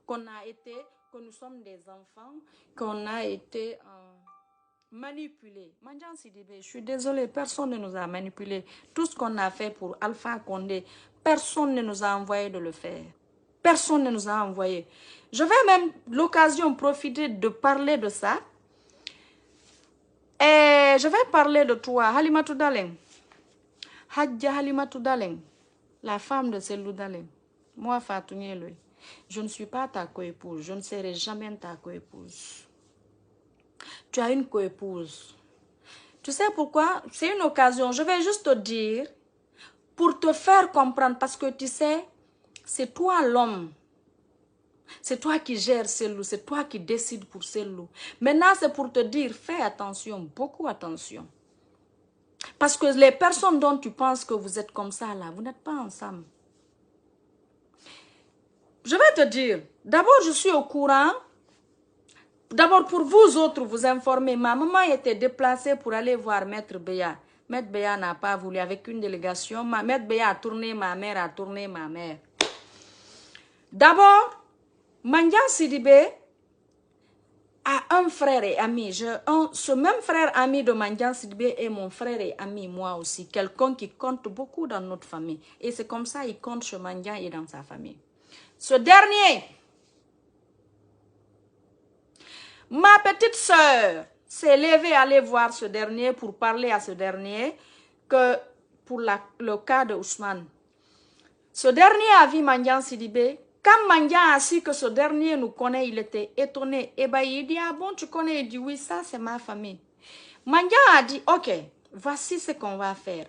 qu'on a été, que nous sommes des enfants, qu'on a été manipulés. Mandiang Sidibé, je suis désolée, personne ne nous a manipulés. Tout ce qu'on a fait pour Alpha Condé, personne ne nous a envoyé de le faire. Personne ne nous a envoyé. Je vais même l'occasion profiter de parler de ça. Et je vais parler de toi, Halimatou Daleng. Hadja Halimatou Daleng, la femme de Selou Daleng. Moi, Fatou Niéloy, je ne suis pas ta coépouse. Je ne serai jamais ta coépouse. Tu as une coépouse. Tu sais pourquoi? C'est une occasion. Je vais juste te dire, pour te faire comprendre, parce que tu sais, c'est toi l'homme. C'est toi qui gères Selou, c'est toi qui décides pour Selou. Maintenant, c'est pour te dire, fais attention, beaucoup attention. Parce que les personnes dont tu penses que vous êtes comme ça, là, vous n'êtes pas ensemble. Je vais te dire, d'abord, je suis au courant. D'abord, pour vous autres, vous informer, ma maman était déplacée pour aller voir Maître Béa. Maître Béa n'a pas voulu avec une délégation. Maître Béa a tourné ma mère, a tourné ma mère. D'abord, Mandiang Sidibé a un frère et ami. Ce même frère ami de Mandiang Sidibé est mon frère et ami, moi aussi. Quelqu'un qui compte beaucoup dans notre famille. Et c'est comme ça qu'il compte chez Mandiang et dans sa famille. Ce dernier, ma petite soeur s'est levée à aller voir ce dernier pour parler à ce dernier que pour le cas de Ousmane. Ce dernier a vu Mandiang Sidibé. Quand Mandiang a su que ce dernier nous connaît, il était étonné. Et bien, il dit, ah bon, tu connais? Il dit, oui, ça, c'est ma famille. Mandiang a dit, ok, voici ce qu'on va faire.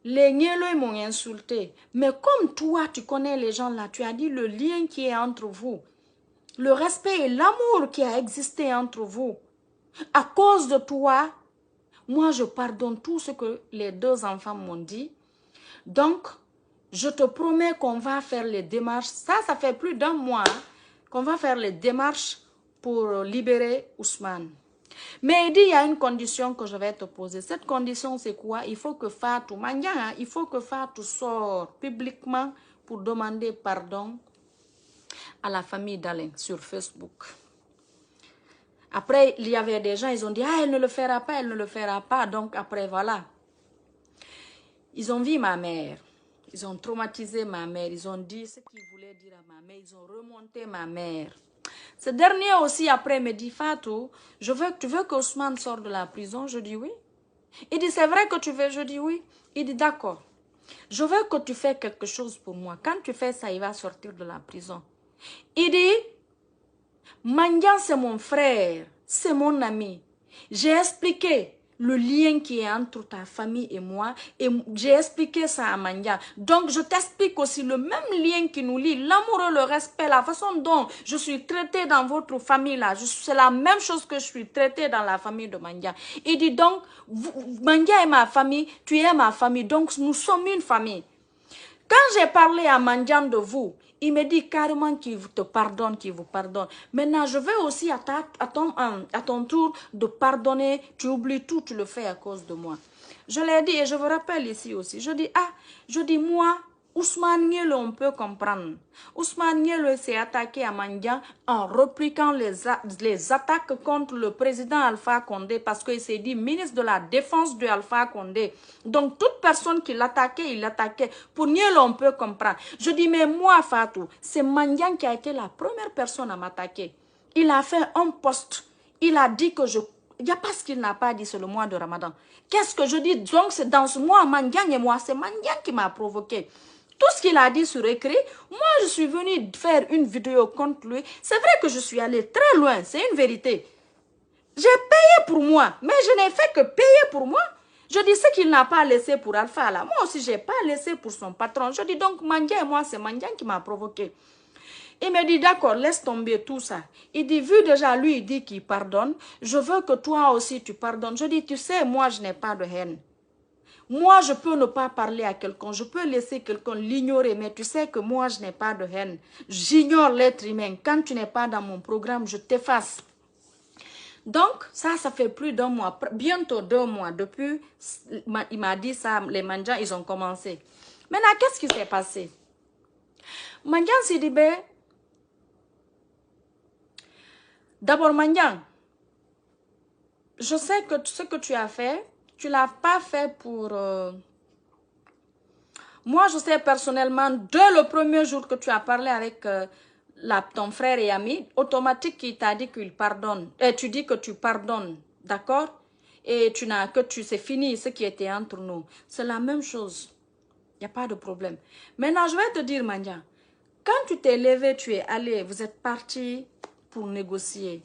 Les Niélois m'ont insulté. Mais comme toi, tu connais les gens là, tu as dit le lien qui est entre vous. Le respect et l'amour qui a existé entre vous. À cause de toi, moi, je pardonne tout ce que les deux enfants m'ont dit. Donc, je te promets qu'on va faire les démarches. Ça fait plus d'un mois qu'on va faire les démarches pour libérer Ousmane. Mais il dit, il y a une condition que je vais te poser. Cette condition, c'est quoi? Il faut que Fatou, Mandiang, il faut que Fatou sorte publiquement pour demander pardon à la famille d'Alain sur Facebook. Après, il y avait des gens, ils ont dit, ah, elle ne le fera pas, elle ne le fera pas. Donc après, voilà. Ils ont vu ma mère. Ils ont traumatisé ma mère. Ils ont dit ce qu'ils voulaient dire à ma mère. Ils ont remonté ma mère. Ce dernier aussi, après, me dit, Fatou, tu veux que Ousmane sorte de la prison? Je dis oui. Il dit, c'est vrai que tu veux? Je dis oui. Il dit, d'accord. Je veux que tu fasses quelque chose pour moi. Quand tu fais ça, il va sortir de la prison. Il dit, Mandiang, c'est mon frère, c'est mon ami. J'ai expliqué le lien qui est entre ta famille et moi et j'ai expliqué ça à Mandiang. Donc, je t'explique aussi le même lien qui nous lie, l'amour et le respect, la façon dont je suis traitée dans votre famille là. C'est la même chose que je suis traitée dans la famille de Mandiang. Il dit donc, Mandiang est ma famille, tu es ma famille, donc nous sommes une famille. Quand j'ai parlé à Mandiang de vous, il me dit carrément qu'il te pardonne, qu'il vous pardonne. Maintenant, je veux aussi à ton tour de pardonner. Tu oublies tout, tu le fais à cause de moi. Je l'ai dit et je vous rappelle ici aussi. Je dis moi, Ousmane Niélo, on peut comprendre. Ousmane Niélo s'est attaqué à Mandiang en répliquant les attaques contre le président Alpha Condé parce qu'il s'est dit ministre de la Défense de Alpha Condé. Donc, toute personne qui l'attaquait, il l'attaquait. Pour Niélo, on peut comprendre. Je dis, mais moi, Fatou, c'est Mandiang qui a été la première personne à m'attaquer. Il a fait un post. Il a dit que il n'y a pas ce qu'il n'a pas dit, c'est le mois de Ramadan. Qu'est-ce que je dis? Donc, c'est dans ce mois, Mandiang et moi, c'est Mandiang qui m'a provoqué. Tout ce qu'il a dit sur écrit, moi je suis venue faire une vidéo contre lui. C'est vrai que je suis allée très loin, c'est une vérité. J'ai payé pour moi, mais je n'ai fait que payer pour moi. Je dis ce qu'il n'a pas laissé pour Alpha là. Moi aussi, je n'ai pas laissé pour son patron. Je dis donc Mandiang et moi, c'est Mandiang qui m'a provoqué. Il me dit d'accord, laisse tomber tout ça. Il dit, vu déjà lui, il dit qu'il pardonne. Je veux que toi aussi tu pardonnes. Je dis, tu sais, moi je n'ai pas de haine. Moi, je peux ne pas parler à quelqu'un, je peux laisser quelqu'un l'ignorer, mais tu sais que moi, je n'ai pas de haine. J'ignore l'être humain. Quand tu n'es pas dans mon programme, je t'efface. Donc, ça fait plus d'un mois, bientôt 2 mois. Depuis, il m'a dit ça, les Mandiang, ils ont commencé. Maintenant, qu'est-ce qui s'est passé? Mandiang Sidibé D'abord, Mandiang, je sais que ce que tu as fait, tu ne l'as pas fait pour... Moi, je sais personnellement, dès le premier jour que tu as parlé avec ton frère et ami, automatique, il t'a dit qu'il pardonne. Et tu dis que tu pardonnes, d'accord? Et c'est fini ce qui était entre nous. C'est la même chose. Il n'y a pas de problème. Maintenant, je vais te dire, Mandiang, quand tu t'es levé, tu es allé, vous êtes parti pour négocier.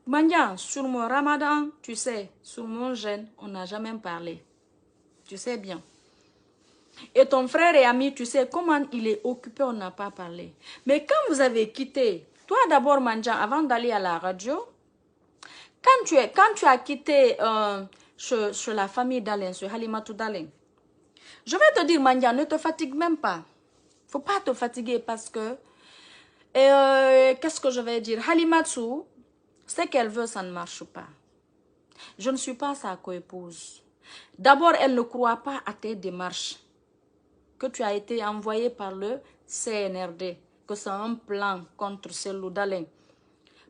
Mandiang, sur mon ramadan, tu sais, sur mon jeûne, on n'a jamais parlé. Tu sais bien. Et ton frère et ami, tu sais comment il est occupé, on n'a pas parlé. Mais quand vous avez quitté, toi d'abord Mandiang, avant d'aller à la radio, quand tu as quitté chez la famille d'Alain, chez Halimatou d'Alain, je vais te dire Mandiang, ne te fatigue même pas. Faut pas te fatiguer parce que, qu'est-ce que je vais dire? Halimatou, ce qu'elle veut, ça ne marche pas. Je ne suis pas sa coépouse. D'abord, elle ne croit pas à tes démarches. Que tu as été envoyé par le CNRD, que c'est un plan contre Cellou Dalein.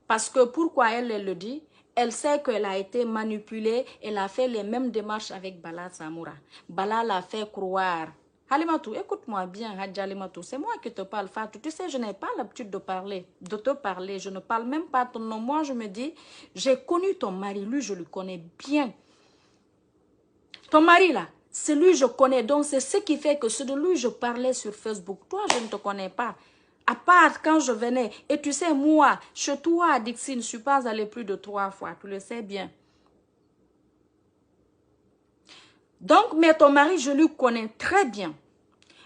Parce que pourquoi elle le dit? Elle sait qu'elle a été manipulée, elle a fait les mêmes démarches avec Bala Samoura. Bala l'a fait croire. Halimatou, écoute-moi bien, Hadji Halimatou, c'est moi qui te parle, Fatou. Tu sais, je n'ai pas l'habitude de te parler. Je ne parle même pas ton nom. Moi, je me dis, j'ai connu ton mari, lui, je le connais bien. Ton mari, là, c'est lui je connais. Donc, c'est ce qui fait que c'est de lui je parlais sur Facebook. Toi, je ne te connais pas. À part quand je venais. Et tu sais, moi, chez toi, Dixie, je ne suis pas allée plus de 3 fois. Tu le sais bien. Donc, mais ton mari, je lui connais très bien.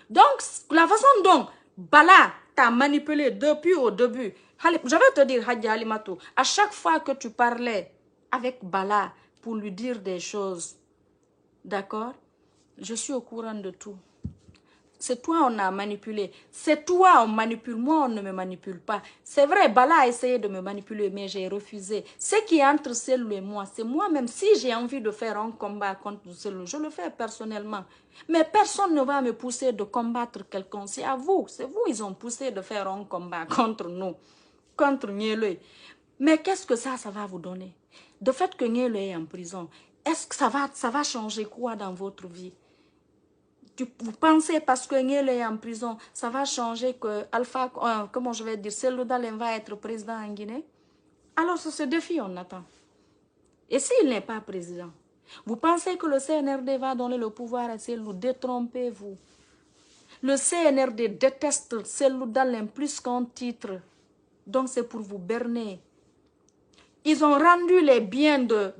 Donc, la façon dont Bala t'a manipulé depuis au début. Je vais te dire, Hadji Halimatou, à chaque fois que tu parlais avec Bala pour lui dire des choses, d'accord? Je suis au courant de tout. C'est toi on a manipulé. C'est toi on manipule. Moi, on ne me manipule pas. C'est vrai, Bala a essayé de me manipuler, mais j'ai refusé. Ce qui est entre Cellou et moi, c'est moi-même. Si j'ai envie de faire un combat contre Cellou, je le fais personnellement. Mais personne ne va me pousser de combattre quelqu'un. C'est à vous. C'est vous, ils ont poussé de faire un combat contre nous. Contre Nielé. Mais qu'est-ce que ça va vous donner? De fait que Nielé est en prison, est-ce que ça va changer quoi dans votre vie? Vous pensez parce que Niel est en prison, ça va changer que Alpha, comment je vais dire, Cellou Dalein va être président en Guinée? Alors c'est ce défi on attend. Et s'il n'est pas président, vous pensez que le CNRD va donner le pouvoir à Cellou? Détrompez-vous. Le CNRD déteste Cellou Dalein plus qu'un titre. Donc c'est pour vous berner. Ils ont rendu les biens de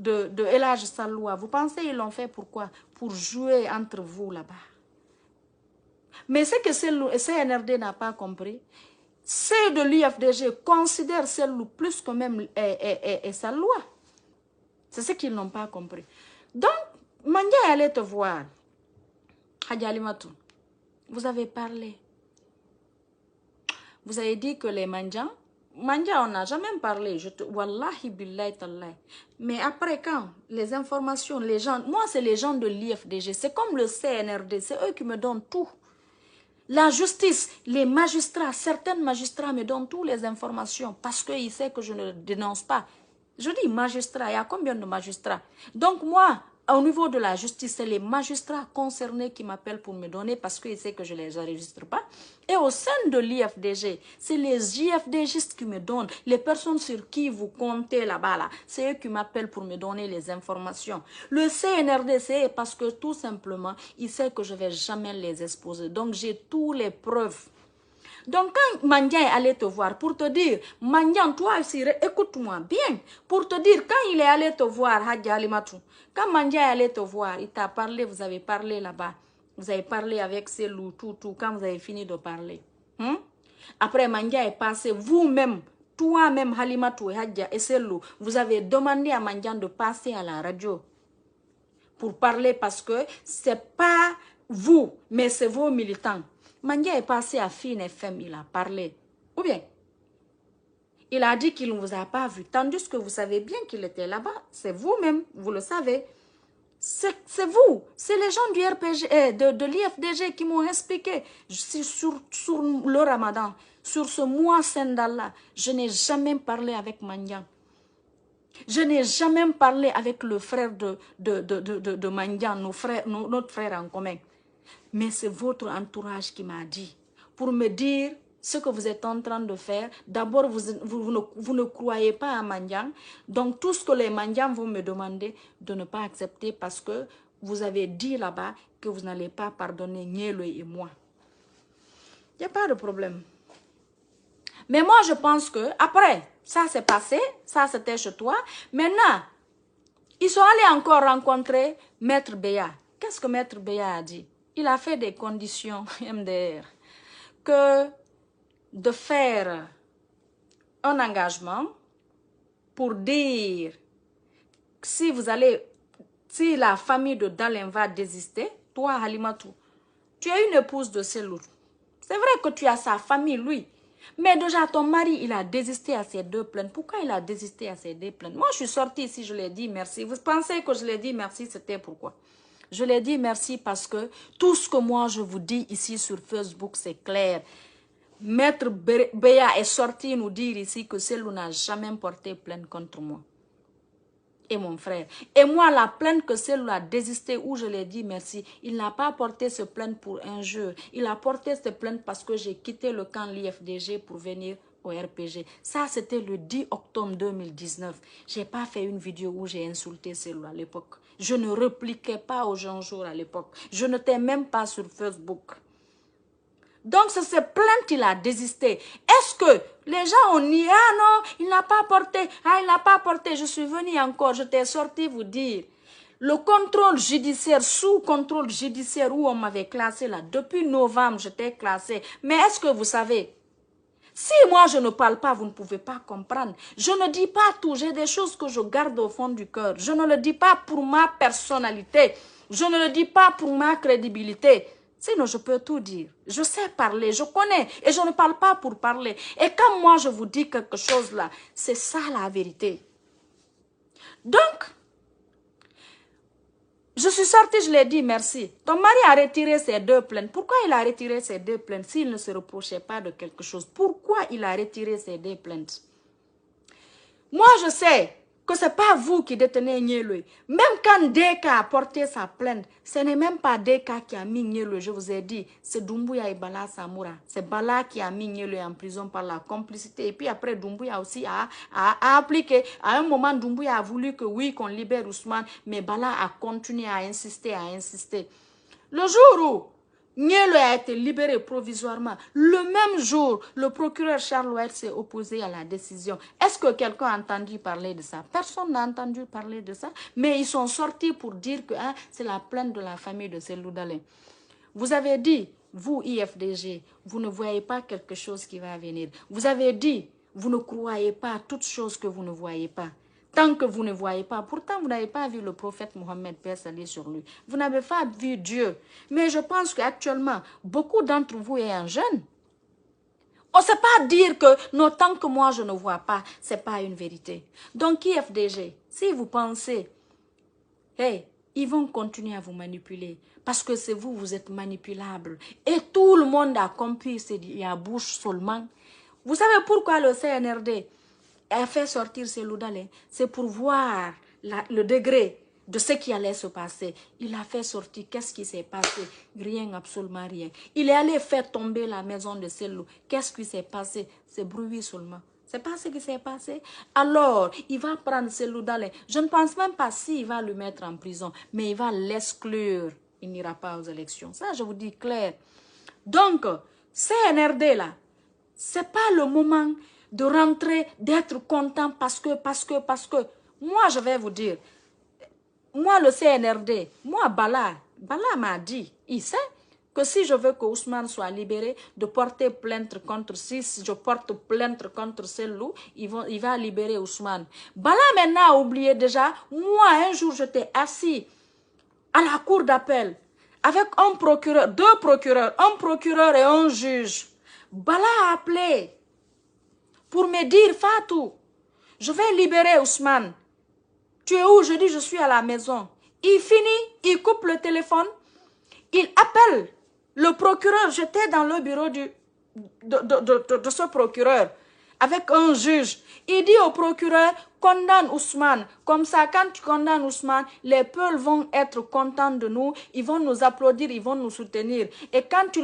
El Hadji Saloua. Vous pensez qu'ils l'ont fait pourquoi? Pour jouer entre vous là-bas. Mais ce que le CNRD n'a pas compris, ceux de l'IFDG considèrent Cellou plus que même sa loi. C'est ce qu'ils n'ont pas compris. Donc, Mandiang allait te voir. Hadji Halimatou, vous avez parlé. Vous avez dit que les Mandiang, on n'a jamais parlé. Wallahi billahi tallahi. Mais après quand les informations, les gens, moi c'est les gens de l'IFDG, c'est comme le CNRD, c'est eux qui me donnent tout. La justice, les magistrats, certains magistrats me donnent toutes les informations parce qu'ils savent que je ne dénonce pas. Je dis magistrats, il y a combien de magistrats? Donc moi, au niveau de la justice, c'est les magistrats concernés qui m'appellent pour me donner parce qu'ils savent que je ne les enregistre pas. Et au sein de l'IFDG, c'est les IFDGistes qui me donnent, les personnes sur qui vous comptez là-bas, là, c'est eux qui m'appellent pour me donner les informations. Le CNRD, c'est parce que tout simplement, ils savent que je ne vais jamais les exposer. Donc j'ai toutes les preuves. Donc quand Mandiang allait te voir pour te dire, Mandiang, toi aussi, écoute-moi bien, pour te dire, quand il est allé te voir, Hadji Halimatou, quand Mandiang allait te voir, il t'a parlé, vous avez parlé là-bas, vous avez parlé avec Cellou, tout, quand vous avez fini de parler. Après, Mandiang est passé, vous-même, toi-même, Halimatou et Hadja et Cellou, vous avez demandé à Mandiang de passer à la radio pour parler parce que c'est pas vous, mais c'est vos militants. Mandiang est passé à Fine FM, il a parlé. Ou bien, il a dit qu'il ne vous a pas vu. Tandis que vous savez bien qu'il était là-bas. C'est vous-même, vous le savez. C'est vous, c'est les gens du RPG, de l'IFDG qui m'ont expliqué sur le Ramadan, sur ce mois saint d'Allah. Je n'ai jamais parlé avec Mandiang. Je n'ai jamais parlé avec le frère de Mandiang, notre frère en commun. Mais c'est votre entourage qui m'a dit, pour me dire ce que vous êtes en train de faire. D'abord, vous ne croyez pas à Mandiang. Donc, tout ce que les Mandiang vont me demander, de ne pas accepter parce que vous avez dit là-bas que vous n'allez pas pardonner Nielo et moi. Il n'y a pas de problème. Mais moi, je pense que après, ça s'est passé, ça c'était chez toi. Maintenant, ils sont allés encore rencontrer Maître Béa. Qu'est-ce que Maître Béa a dit? Il a fait des conditions, MDR, que de faire un engagement pour dire si la famille de Dalen va désister, toi Halimatou, tu es une épouse de Selou. C'est vrai que tu as sa famille, lui. Mais déjà, ton mari, il a désisté à ces 2 plaintes. Pourquoi il a désisté à ces 2 plaintes? Moi, je suis sortie ici, je l'ai dit merci. Vous pensez que je l'ai dit merci, c'était pourquoi? Je l'ai dit merci parce que tout ce que moi, je vous dis ici sur Facebook, c'est clair. Maître Béa est sorti nous dire ici que Selou n'a jamais porté plainte contre moi. Et mon frère. Et moi, la plainte que Selou a désisté, où je l'ai dit merci, il n'a pas porté ce plainte pour un jour. Il a porté cette plainte parce que j'ai quitté le camp l'IFDG pour venir au RPG. Ça, c'était le 10 octobre 2019. Je n'ai pas fait une vidéo où j'ai insulté Selou à l'époque. Je ne répliquais pas aux gens à l'époque. Je n'étais même pas sur Facebook. Donc, c'est cette plainte qu'il a désisté. Est-ce que les gens ont nié? Ah non, il n'a pas porté. Ah, il n'a pas porté. Je suis venue encore, je t'ai sorti vous dire. Le contrôle judiciaire, sous contrôle judiciaire où on m'avait classé là, depuis novembre, j'étais classé. Mais est-ce que vous savez, si moi je ne parle pas, vous ne pouvez pas comprendre. Je ne dis pas tout, j'ai des choses que je garde au fond du cœur. Je ne le dis pas pour ma personnalité. Je ne le dis pas pour ma crédibilité. Sinon, je peux tout dire. Je sais parler, je connais et je ne parle pas pour parler. Et quand moi, je vous dis quelque chose là, c'est ça la vérité. Donc, je suis sortie, je l'ai dit merci. Ton mari a retiré ses 2 plaintes. Pourquoi il a retiré ses 2 plaintes s'il ne se reprochait pas de quelque chose? Pourquoi il a retiré ses 2 plaintes? Moi, je sais que ce n'est pas vous qui détenez Nielo. Même quand Deka a porté sa plainte, ce n'est même pas Deka qui a mis Nielo. Je vous ai dit, c'est Doumbouya et Bala Samoura. C'est Bala qui a mis Nielo en prison par la complicité. Et puis après, Doumbouya aussi a appliqué. À un moment, Doumbouya a voulu que oui, qu'on libère Ousmane. Mais Bala a continué à insister, Le jour où Nielo a été libéré provisoirement, le même jour, le procureur Charles White s'est opposé à la décision. Est-ce que quelqu'un a entendu parler de ça? Personne n'a entendu parler de ça. Mais ils sont sortis pour dire que hein, c'est la plainte de la famille de Selou Dalen. Vous avez dit, vous IFDG, vous ne voyez pas quelque chose qui va venir. Vous avez dit, vous ne croyez pas à toute chose que vous ne voyez pas. Tant que vous ne voyez pas, pourtant vous n'avez pas vu le prophète Mohammed, paix salut sur lui. Vous n'avez pas vu Dieu. Mais je pense qu'actuellement, beaucoup d'entre vous est un jeune. On ne sait pas dire que non, tant que moi je ne vois pas, ce n'est pas une vérité. Donc IFDG, si vous pensez, hey, ils vont continuer à vous manipuler. Parce que c'est vous, vous êtes manipulable. Et tout le monde a compris, c'est à bouche seulement. Vous savez pourquoi le CNRD a fait sortir Selou Dalen? C'est pour voir le degré de ce qui allait se passer. Il a fait sortir. Qu'est-ce qui s'est passé? Rien, absolument rien. Il est allé faire tomber la maison de Selou. Qu'est-ce qui s'est passé? C'est bruit seulement. C'est pas ce qui s'est passé. Alors, il va prendre Selou Dalen. Je ne pense même pas s'il va le mettre en prison, mais il va l'exclure. Il n'ira pas aux élections. Ça, je vous dis clair. Donc, CNRD là, c'est pas le moment de rentrer, d'être content parce que. Moi, je vais vous dire, moi, le CNRD, moi, Bala m'a dit, il sait que si je veux que Ousmane soit libéré, de porter plainte contre, si je porte plainte contre Selou, il va libérer Ousmane. Bala maintenant a oublié déjà, moi, un jour, j'étais assis à la cour d'appel avec un procureur, 2 procureurs, un procureur et un juge. Bala a appelé pour me dire, Fatou, je vais libérer Ousmane. Tu es où? Je dis, je suis à la maison. Il finit, il coupe le téléphone, il appelle le procureur. J'étais dans le bureau de ce procureur avec un juge. Il dit au procureur, condamne Ousmane. Comme ça, quand tu condamnes Ousmane, les peuples vont être contents de nous, ils vont nous applaudir, ils vont nous soutenir. Et quand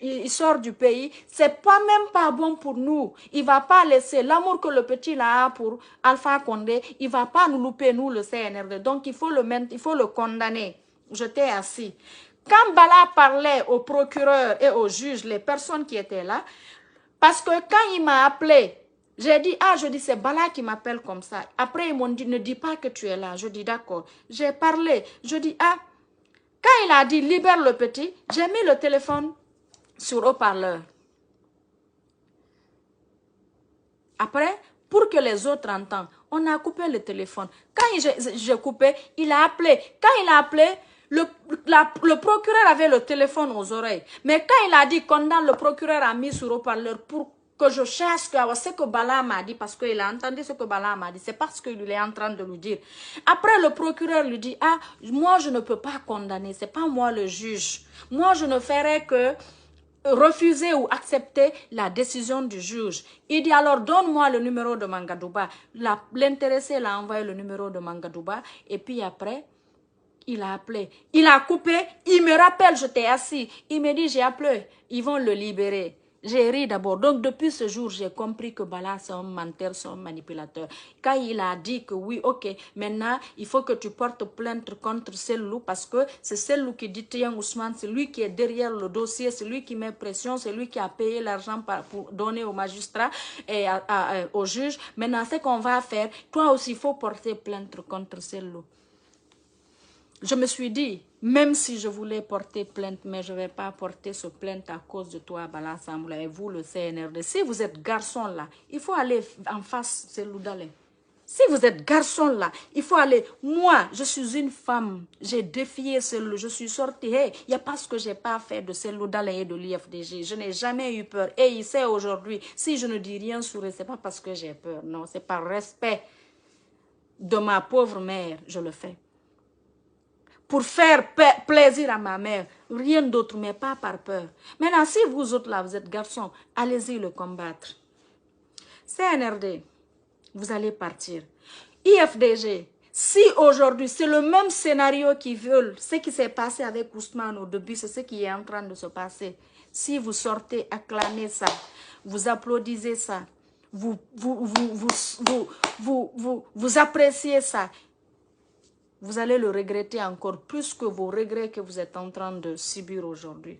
il sort du pays, c'est pas même pas bon pour nous. Il va pas laisser l'amour que le petit là a pour Alpha Condé, il va pas nous louper, nous, le CNRD. Donc, il faut le condamner. J'étais assis. Quand Bala parlait au procureur et au juge, les personnes qui étaient là, parce que quand il m'a appelé, j'ai dit, c'est Bala qui m'appelle comme ça. Après, ils m'ont dit, ne dis pas que tu es là. Je dis, d'accord. J'ai parlé. Je dis, quand il a dit, libère le petit, j'ai mis le téléphone sur haut-parleur. Après, pour que les autres entendent, on a coupé le téléphone. Quand j'ai coupé, il a appelé. Quand il a appelé, le procureur avait le téléphone aux oreilles. Mais quand il a dit condamne, le procureur a mis sur haut-parleur pour que je cherche ce que Bala m'a dit, parce qu'il a entendu ce que Bala m'a dit. C'est parce qu'il est en train de lui dire. Après, le procureur lui dit, moi je ne peux pas condamner, c'est pas moi le juge. Moi je ne ferai que refuser ou accepter la décision du juge. Il dit alors donne-moi le numéro de Mangadouba. L'intéressé l'a envoyé le numéro de Mangadouba et puis après, il a appelé. Il a coupé, il me rappelle, j'étais assis. Il me dit j'ai appelé, ils vont le libérer. J'ai ri d'abord. Donc, depuis ce jour, j'ai compris que Bala, c'est un menteur, c'est un manipulateur. Quand il a dit que oui, ok, maintenant, il faut que tu portes plainte contre Sellou parce que c'est Sellou qui dit Tiens Ousmane, c'est lui qui est derrière le dossier, c'est lui qui met pression, c'est lui qui a payé l'argent pour donner au magistrat et au juge. Maintenant, ce qu'on va faire, toi aussi, il faut porter plainte contre Sellou. Je me suis dit, même si je voulais porter plainte, mais je ne vais pas porter ce plainte à cause de toi, Bala Samboula, et vous, le CNRD. Si vous êtes garçon là, il faut aller en face, c'est Loudalé. Si vous êtes garçon là, il faut aller. Moi, je suis une femme, j'ai défié Sellou, je suis sortie. Il n'y a pas ce que je n'ai pas fait de Sellou Dalé et de l'IFDG. Je n'ai jamais eu peur. Et il sait aujourd'hui, si je ne dis rien sur eux, ce n'est pas parce que j'ai peur. Non, c'est par respect de ma pauvre mère, je le fais. Pour faire plaisir à ma mère, rien d'autre, mais pas par peur. Maintenant, si vous autres là, vous êtes garçons, allez-y le combattre. CNRD, vous allez partir. IFDG, si aujourd'hui, c'est le même scénario qu'ils veulent, ce qui s'est passé avec Ousmane au début, c'est ce qui est en train de se passer. Si vous sortez, acclamez ça, vous applaudissez ça, vous appréciez ça, vous allez le regretter encore plus que vos regrets que vous êtes en train de subir aujourd'hui.